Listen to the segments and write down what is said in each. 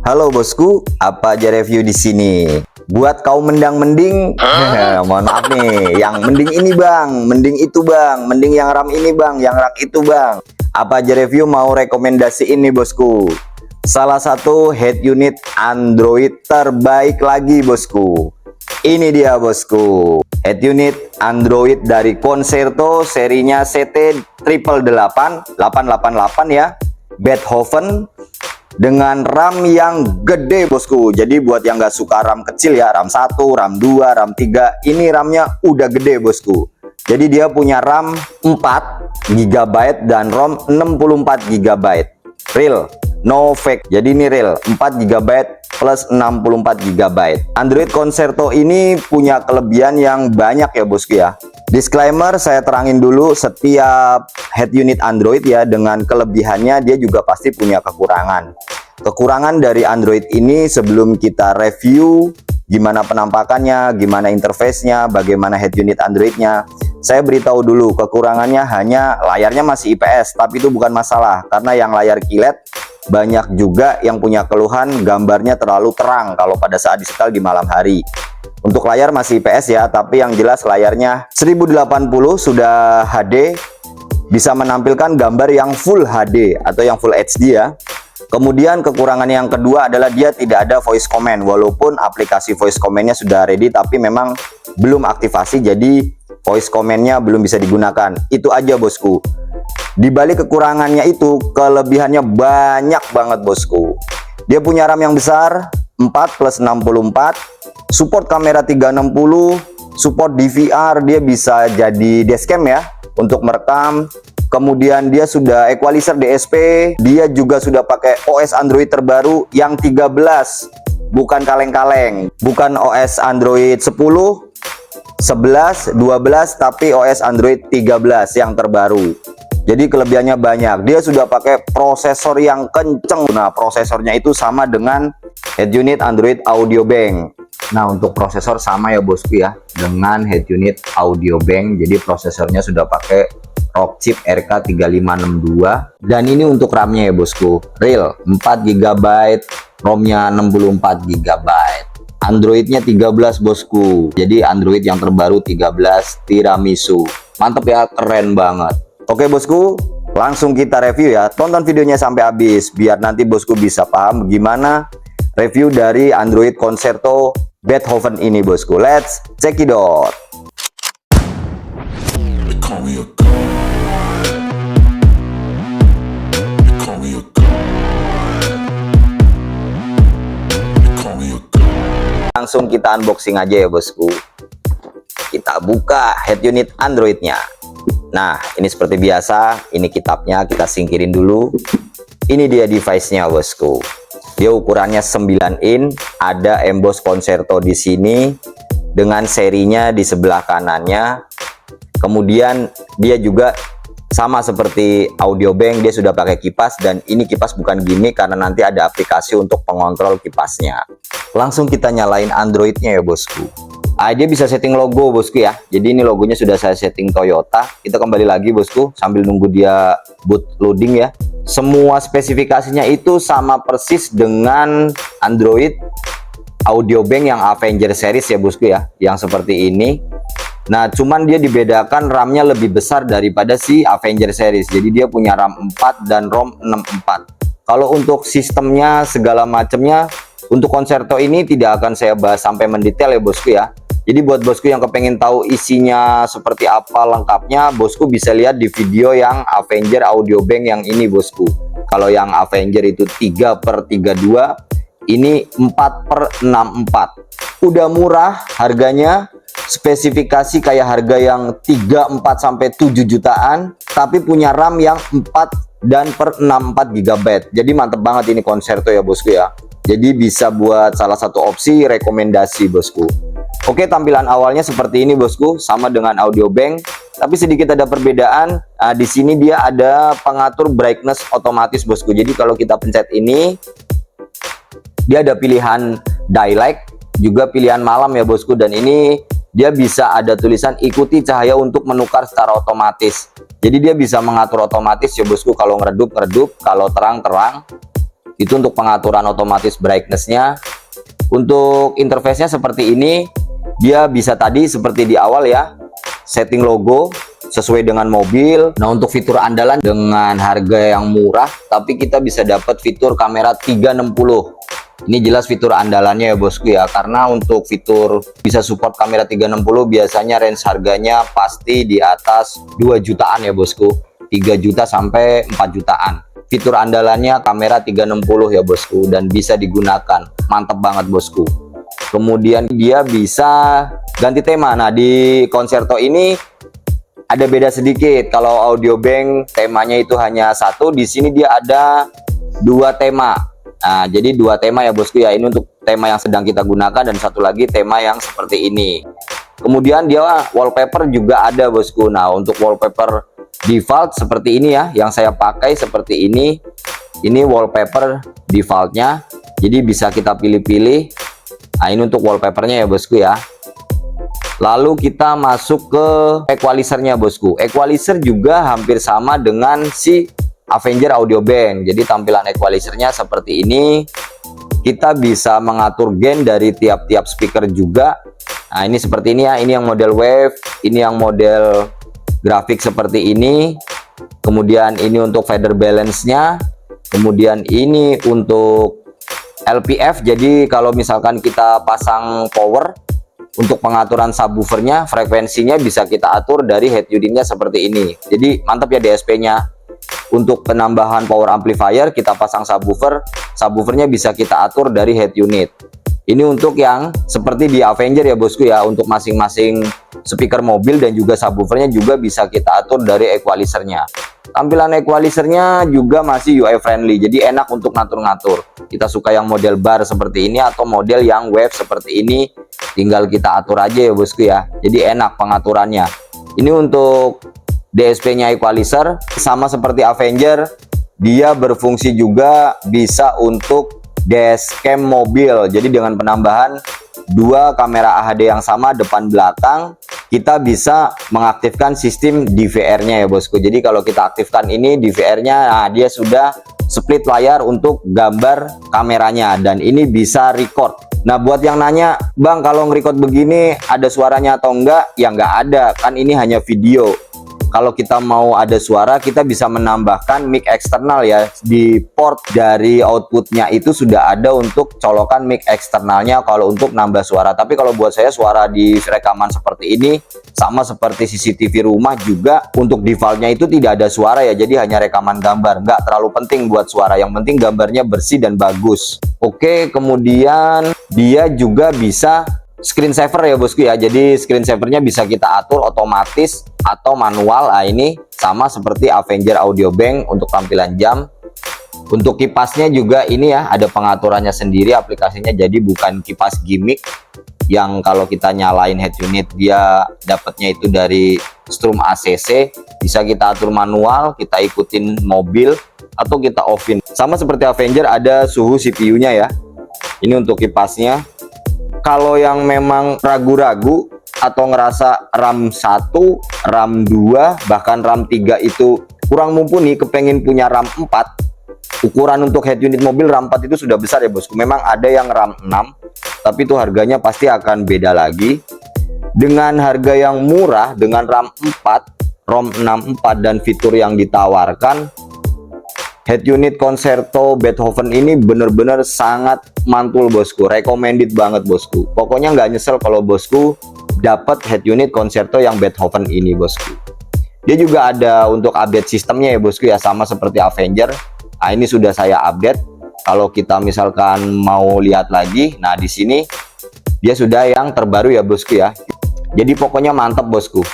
Halo bosku, apa aja review di sini? Buat kaum mendang-mending, mohon maaf nih, yang mending ini bang, mending itu bang, mending yang RAM ini bang, yang rak itu bang. Apa aja review mau rekomendasi ini bosku? Salah satu head unit Android terbaik lagi bosku. Ini dia bosku, head unit Android dari Concerto serinya CT888 ya, Beethoven, dengan RAM yang gede bosku. Jadi buat yang nggak suka RAM kecil ya, RAM 1, RAM 2, RAM 3, ini RAM-nya udah gede bosku. Jadi dia punya RAM 4 GB dan ROM 64 GB. Real, no fake. Jadi ini real, 4 GB plus 64 GB. Android Concerto ini punya kelebihan yang banyak ya bosku ya. Disclaimer, saya terangin dulu, setiap head unit Android ya dengan kelebihannya dia juga pasti punya kekurangan. Kekurangan dari Android ini sebelum kita review gimana penampakannya, gimana interface-nya, bagaimana head unit Android-nya, saya beritahu dulu kekurangannya hanya layarnya masih IPS, tapi itu bukan masalah karena yang layar QLED banyak juga yang punya keluhan gambarnya terlalu terang kalau pada saat disetel di malam hari. Untuk layar masih IPS ya, tapi yang jelas layarnya 1080 sudah HD, bisa menampilkan gambar yang full HD atau yang full HD ya. Kemudian kekurangan yang kedua adalah dia tidak ada voice command, walaupun aplikasi voice commandnya sudah ready tapi memang belum aktifasi, jadi voice commandnya belum bisa digunakan. Itu aja bosku. Di balik kekurangannya itu, kelebihannya banyak banget bosku. Dia punya RAM yang besar, 4 plus 64, support kamera 360, support DVR, dia bisa jadi dashcam ya untuk merekam. Kemudian dia sudah equalizer DSP, dia juga sudah pakai OS Android terbaru yang 13, bukan kaleng-kaleng, bukan OS Android 10, 11, 12, tapi OS Android 13 yang terbaru. Jadi kelebihannya banyak. Dia sudah pakai prosesor yang kenceng. Nah, prosesornya itu sama dengan head unit Android Audio Bank. Nah, untuk prosesor sama ya bosku ya, dengan head unit Audio Bank. Jadi prosesornya sudah pakai Rockchip RK3562. Dan ini untuk RAM-nya ya bosku. Real 4 GB, ROM-nya 64 GB. Android-nya 13 bosku. Jadi Android yang terbaru 13 tiramisu. Mantep ya, keren banget. Oke bosku, langsung kita review ya. Tonton videonya sampai habis biar nanti bosku bisa paham gimana review dari Android Concerto Beethoven ini bosku. Let's check it out. Langsung kita unboxing aja ya bosku. Kita buka head unit Androidnya. Nah, ini seperti biasa, ini kitabnya kita singkirin dulu. Ini dia device-nya bosku. Dia ukurannya 9 in, ada emboss Concerto di sini dengan serinya di sebelah kanannya. Kemudian dia juga sama seperti Audio Bank, dia sudah pakai kipas, dan ini kipas bukan gimmick karena nanti ada aplikasi untuk pengontrol kipasnya. Langsung kita nyalain Android-nya ya bosku. Dia bisa setting logo bosku ya. Jadi ini logonya sudah saya setting Toyota. Kita kembali lagi bosku sambil nunggu dia boot loading ya. Semua spesifikasinya itu sama persis dengan Android Audio Bank yang Avenger series ya bosku ya, yang seperti ini. Nah, cuman dia dibedakan RAM-nya lebih besar daripada si Avenger series. Jadi dia punya RAM 4 dan ROM 64. Kalau untuk sistemnya segala macamnya, untuk Concerto ini tidak akan saya bahas sampai mendetail ya bosku ya. Jadi buat bosku yang kepengen tahu isinya seperti apa lengkapnya, bosku bisa lihat di video yang Avenger Audio Bank yang ini bosku. Kalau yang Avenger itu 3/32, ini 4/64. Udah murah harganya, spesifikasi kayak harga yang 3, 4 sampai 7 jutaan, tapi punya RAM yang 4 dan per 64 GB. Jadi mantep banget ini Concerto ya bosku ya. Jadi bisa buat salah satu opsi rekomendasi bosku. Oke, tampilan awalnya seperti ini bosku, sama dengan Audio Bank, tapi sedikit ada perbedaan. Nah, di sini dia ada pengatur brightness otomatis bosku. Jadi kalau kita pencet ini, dia ada pilihan daylight, juga pilihan malam ya bosku. Dan ini dia bisa ada tulisan ikuti cahaya untuk menukar secara otomatis. Jadi dia bisa mengatur otomatis ya bosku, kalau ngeredup, kalau terang. Itu untuk pengaturan otomatis brightness-nya. Untuk interface-nya seperti ini. Dia bisa tadi seperti di awal ya, setting logo sesuai dengan mobil. Nah, untuk fitur andalan dengan harga yang murah, tapi kita bisa dapat fitur kamera 360. Ini jelas fitur andalannya ya bosku ya, karena untuk fitur bisa support kamera 360 biasanya range harganya pasti di atas 2 jutaan ya bosku, 3 juta sampai 4 jutaan. Fitur andalannya kamera 360 ya bosku, dan bisa digunakan, mantep banget bosku. Kemudian dia bisa ganti tema. Nah, di Concerto ini ada beda sedikit. Kalau Audiobank temanya itu hanya satu, di sini dia ada 2 tema. Nah, jadi 2 tema ya bosku ya. Ini untuk tema yang sedang kita gunakan dan satu lagi tema yang seperti ini. Kemudian dia wallpaper juga ada bosku. Nah, untuk wallpaper default seperti ini ya, yang saya pakai seperti ini. Ini wallpaper defaultnya. Jadi bisa kita pilih-pilih. Nah, ini untuk wallpapernya ya bosku ya. Lalu kita masuk ke equalizernya bosku. Equalizer juga hampir sama dengan si Avenger Audiobank. Jadi tampilan equalizernya seperti ini. Kita bisa mengatur gain dari tiap-tiap speaker juga. Nah, ini seperti ini ya. Ini yang model wave, ini yang model grafik seperti ini. Kemudian ini untuk fader balance-nya. Kemudian ini untuk LPF. Jadi kalau misalkan kita pasang power untuk pengaturan subwoofernya, frekuensinya bisa kita atur dari head unitnya seperti ini. Jadi mantap ya DSP-nya. Untuk penambahan power amplifier kita pasang subwoofer, subwoofernya bisa kita atur dari head unit. Ini untuk yang seperti di Avenger ya bosku ya, untuk masing-masing speaker mobil dan juga subwoofernya juga bisa kita atur dari equalizernya. Tampilan equalizernya juga masih UI friendly, jadi enak untuk ngatur-ngatur. Kita suka yang model bar seperti ini atau model yang wave seperti ini, tinggal kita atur aja ya bosku ya. Jadi enak pengaturannya. Ini untuk DSP-nya equalizer, sama seperti Avenger, dia berfungsi juga bisa untuk dashcam mobil. Jadi dengan penambahan 2 kamera HD yang sama depan belakang, kita bisa mengaktifkan sistem DVR-nya ya bosku. Jadi kalau kita aktifkan ini DVR-nya, nah dia sudah split layar untuk gambar kameranya, dan ini bisa record. Nah, buat yang nanya, Bang, kalau nge-record begini ada suaranya atau enggak? Ya nggak ada, kan ini hanya video. Kalau kita mau ada suara, kita bisa menambahkan mic eksternal ya. Di port dari outputnya itu sudah ada untuk colokan mic eksternalnya kalau untuk nambah suara. Tapi kalau buat saya suara di rekaman seperti ini, sama seperti CCTV rumah juga, untuk defaultnya itu tidak ada suara ya. Jadi hanya rekaman gambar, nggak terlalu penting buat suara. Yang penting gambarnya bersih dan bagus. Oke, kemudian dia juga bisa screen saver ya bosku ya. Jadi screen savernya bisa kita atur otomatis atau manual. Nah, ini sama seperti Avenger Audiobank untuk tampilan jam. Untuk kipasnya juga ini ya, ada pengaturannya sendiri aplikasinya. Jadi bukan kipas gimmick yang kalau kita nyalain head unit dia dapatnya itu dari strum ACC. Bisa kita atur manual, kita ikutin mobil atau kita offin. Sama seperti Avenger ada suhu CPU-nya ya. Ini untuk kipasnya. Kalau yang memang ragu-ragu atau ngerasa RAM 1, RAM 2, bahkan RAM 3 itu kurang mumpuni, kepengen punya RAM 4, ukuran untuk head unit mobil RAM 4 itu sudah besar ya bosku. Memang ada yang RAM 6, tapi itu harganya pasti akan beda lagi. Dengan harga yang murah, dengan RAM 4, ROM 64 dan fitur yang ditawarkan, head unit Concerto Beethoven ini bener-bener sangat mantul bosku, recommended banget bosku. Pokoknya nggak nyesel kalau bosku dapat head unit Concerto yang Beethoven ini bosku. Dia juga ada untuk update sistemnya ya bosku ya, sama seperti Avenger. Nah, ini sudah saya update. Kalau kita misalkan mau lihat lagi, nah di sini dia sudah yang terbaru ya bosku ya. Jadi pokoknya mantap bosku.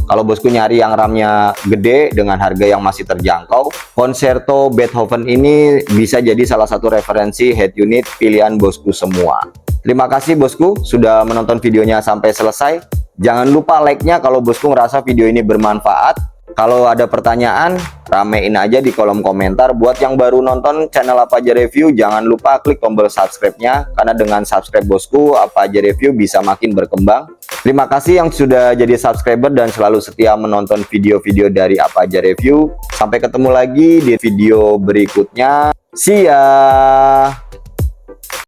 Kalau bosku nyari yang RAM-nya gede dengan harga yang masih terjangkau, Concerto Beethoven ini bisa jadi salah satu referensi head unit pilihan bosku semua. Terima kasih bosku sudah menonton videonya sampai selesai. Jangan lupa like-nya kalau bosku ngerasa video ini bermanfaat. Kalau ada pertanyaan, ramein aja di kolom komentar. Buat yang baru nonton channel Apa Aja Review, jangan lupa klik tombol subscribe-nya. Karena dengan subscribe bosku, Apa Aja Review bisa makin berkembang. Terima kasih yang sudah jadi subscriber dan selalu setia menonton video-video dari Apa Aja Review. Sampai ketemu lagi di video berikutnya. See ya.